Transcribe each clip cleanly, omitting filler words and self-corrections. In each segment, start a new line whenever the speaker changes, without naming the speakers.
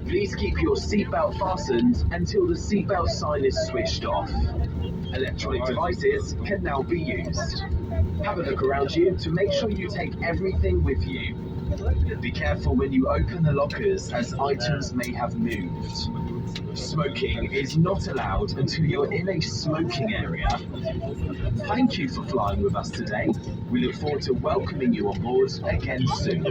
Please keep your seatbelt fastened until the seatbelt sign is switched off. Electronic devices can now be used. Have a look around you to make sure you take everything with you. Be careful when you open the lockers as items may have moved. Smoking is not allowed until you're in a smoking area. Thank you for flying with us today. We look forward to welcoming you on board again soon.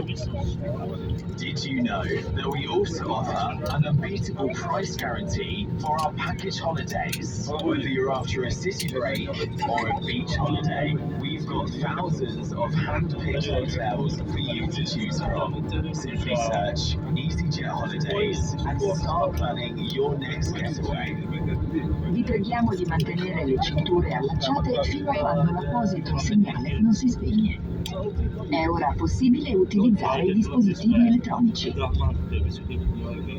Did you know that we also offer an unbeatable price guarantee for our package holidays? Whether you're after a city break or a beach holiday, we've got thousands of hand-picked hotels for you to choose from. Simply search EasyJet Holidays and start planning your next getaway.
Vi preghiamo di mantenere le cinture allacciate fino a quando l'apposito segnale non si spegne. È ora possibile utilizzare i dispositivi elettronici.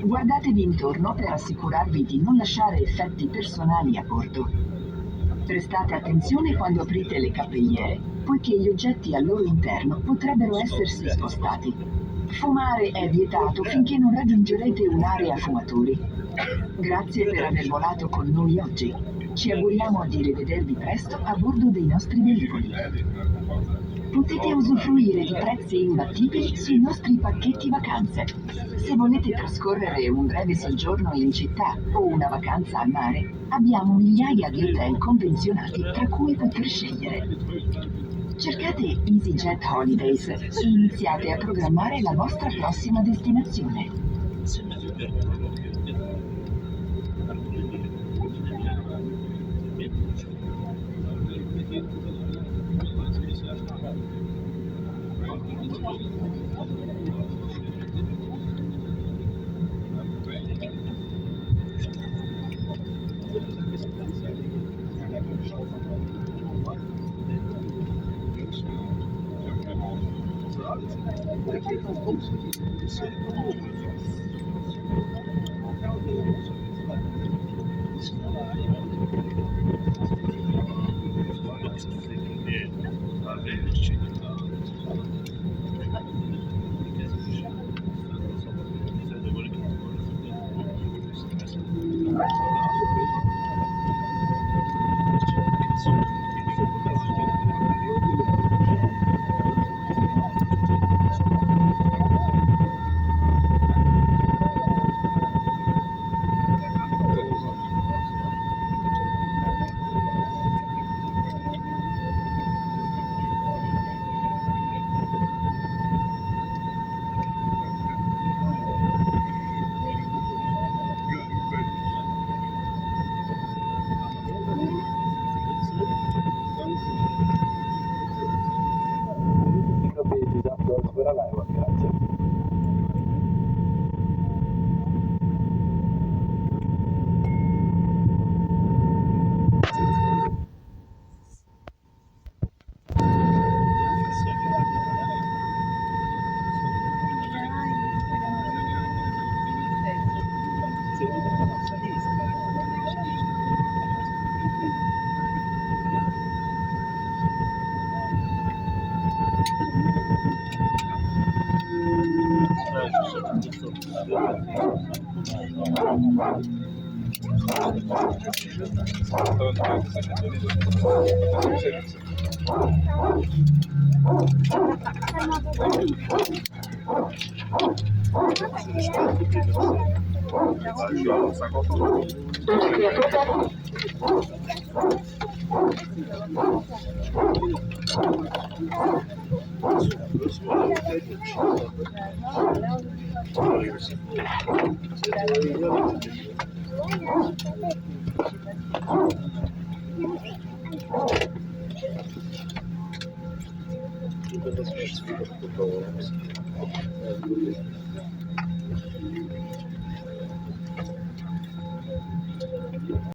Guardatevi intorno per assicurarvi di non lasciare effetti personali a bordo. Prestate attenzione quando aprite le cappelliere, poiché gli oggetti al loro interno potrebbero essersi spostati. Fumare è vietato finché non raggiungerete un'area fumatori. Grazie per aver volato con noi oggi. Ci auguriamo di rivedervi presto a bordo dei nostri velivoli. Potete usufruire di prezzi imbattibili sui nostri pacchetti vacanze. Se volete trascorrere un breve soggiorno in città o una vacanza al mare, abbiamo migliaia di hotel convenzionati tra cui poter scegliere. Cercate EasyJet Holidays e iniziate a programmare la vostra prossima destinazione.